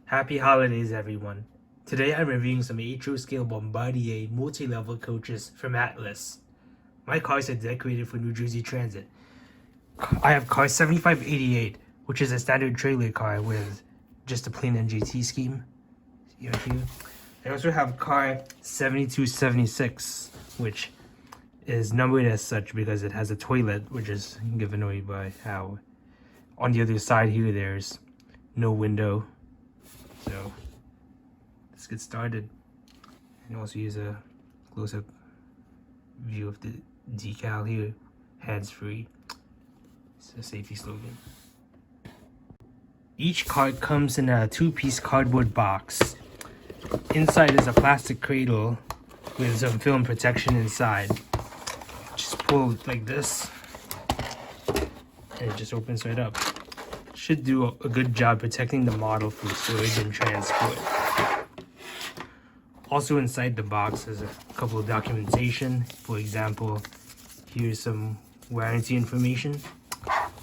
Happy holidays, everyone. Today I'm reviewing some HO scale Bombardier multi-level coaches from Atlas. My cars are decorated for New Jersey Transit. I have car 7588, which is a standard trailer car with just a plain NJT scheme. See right here. I also have car 7276, which is numbered as such because it has a toilet, which is given away by how on the other side here there's no window. So let's get started. And also use a close-up view of the decal here. Hands-free. It's a safety slogan. Each card comes in a two-piece cardboard box. Inside is a plastic cradle with some film protection inside. Just pull it like this, and it just opens right up. Should do a good job protecting the model from storage and transport. Also inside the box is a couple of documentation. For example, here's some warranty information.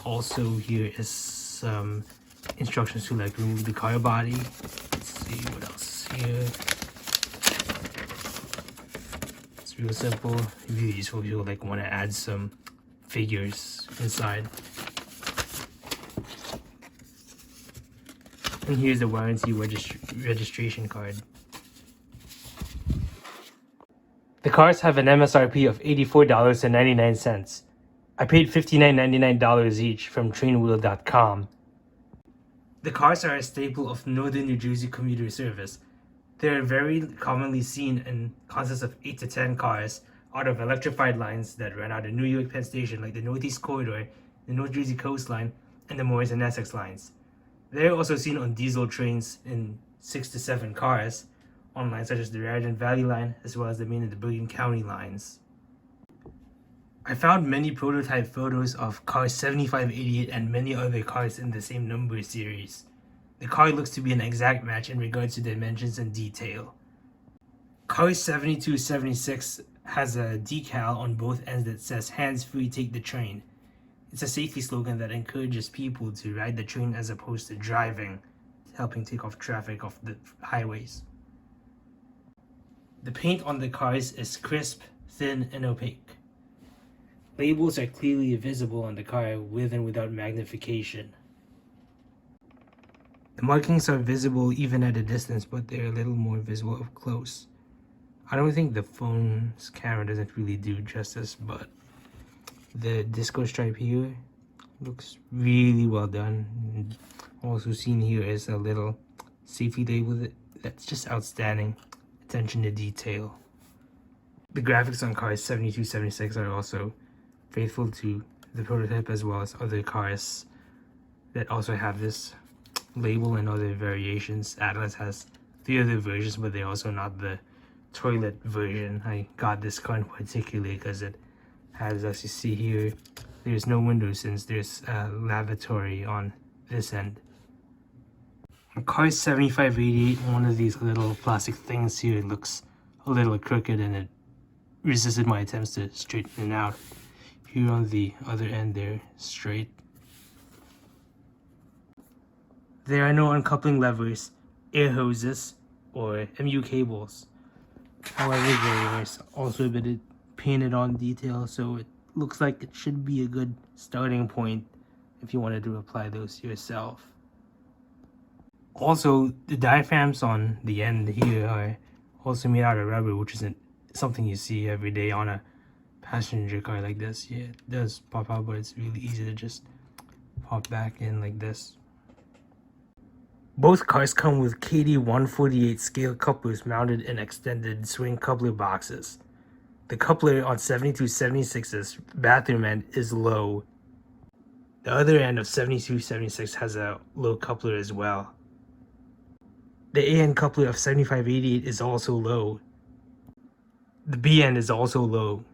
Also here is some instructions to like remove the car body. Let's see what else is here. It's real simple. It'd be useful if you like want to add some figures inside. And here's the warranty registration card. The cars have an MSRP of $84.99. I paid $59.99 each from trainwheel.com. The cars are a staple of Northern New Jersey commuter service. They are very commonly seen and consist of 8 to 10 cars out of electrified lines that run out of New York Penn Station, like the Northeast Corridor, the North Jersey Coastline, and the Morris and Essex lines. They are also seen on diesel trains in 6 to 7 cars on lines such as the Raritan Valley line, as well as the Main and the Bergen County lines. I found many prototype photos of car 7588 and many other cars in the same number series. The car looks to be an exact match in regards to dimensions and detail. Car 7276 has a decal on both ends that says "Hands-free, take the train." It's a safety slogan that encourages people to ride the train as opposed to driving, helping take off traffic off the highways. The paint on the cars is crisp, thin, and opaque. Labels are clearly visible on the car with and without magnification. The markings are visible even at a distance, but they're a little more visible up close. I don't think the phone's camera doesn't really do justice, but the disco stripe here looks really well done. And also seen here is a little safety label that's just outstanding. Attention to detail. The graphics on cars 7276 are also faithful to the prototype, as well as other cars that also have this label and other variations. Atlas has the other versions, but they're also not the toilet version. I got this car in particular because it has, as you see here, there's no window since there's a lavatory on this end. On car 7588, one of these little plastic things here looks a little crooked, and it resisted my attempts to straighten it out. Here on the other end, they're straight. There are no uncoupling levers, air hoses, or MU cables. However, there is also a bit of painted on detail, so it looks like it should be a good starting point if you wanted to apply those yourself. Also, the diaphragms on the end here are also made out of rubber, which isn't something you see every day on a passenger car like this. Yeah, it does pop out, but it's really easy to just pop back in like this. Both cars come with KD 148 scale couplers mounted in extended swing coupler boxes. The coupler on 7276's bathroom end is low. The other end of 7276 has a low coupler as well. The A end coupler of 7588 is also low. The B end is also low.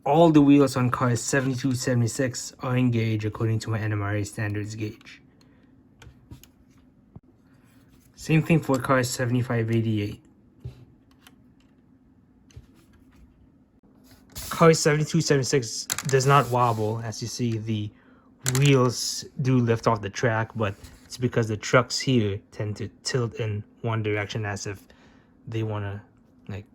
All the wheels on cars 7276 are in gauge according to my NMRA standards gauge. Same thing for car 7588. Car 7276 does not wobble. As you see, the wheels do lift off the track, but It's because the trucks here tend to tilt in one direction as if they want to like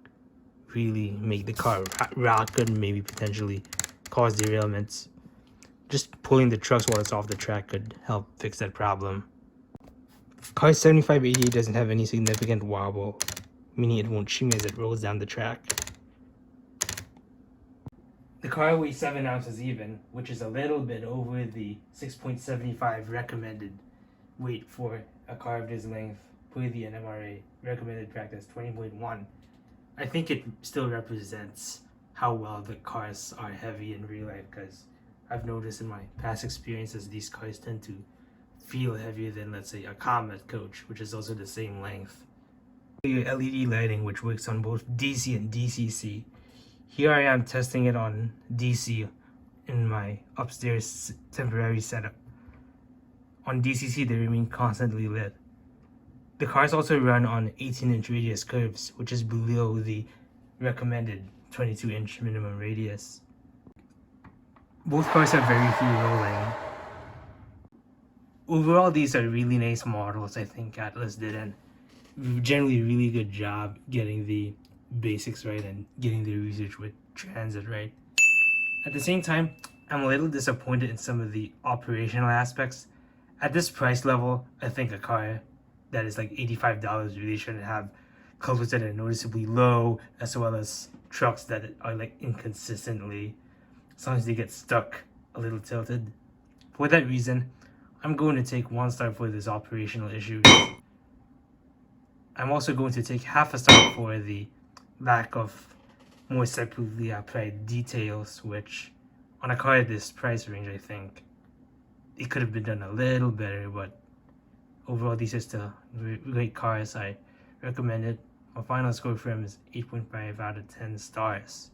really make the car rock and maybe potentially cause derailments. Just pulling the trucks while it's off the track could help fix that problem. Car 7588 doesn't have any significant wobble, meaning it won't shimmy as it rolls down the track. The car weighs 7 ounces even, which is a little bit over the 6.75 recommended weight for a car of this length per the NMRA recommended practice 20.1. I think it still represents how well the cars are heavy in real life, because I've noticed in my past experiences these cars tend to feel heavier than, let's say, a Comet coach, which is also the same length. Your LED lighting, which works on both DC and DCC. Here I am testing it on DC in my upstairs temporary setup. On DCC, they remain constantly lit. The cars also run on 18-inch radius curves, which is below the recommended 22-inch minimum radius. Both cars have very free rolling. Overall, these are really nice models. I think Atlas did a generally really good job getting the basics right and getting the research with transit right. At the same time, I'm a little disappointed in some of the operational aspects. At this price level, I think a car that is like $85 really shouldn't have culverts that are noticeably low, as well as trucks that are like inconsistently, sometimes they get stuck a little tilted. For that reason, I'm going to take 1 star for this operational issue. I'm also going to take half a star for the lack of more separately applied details, which on a car at this price range, I think it could have been done a little better, but overall these are still great cars. I recommend it. My final score for them is 8.5 out of 10 stars.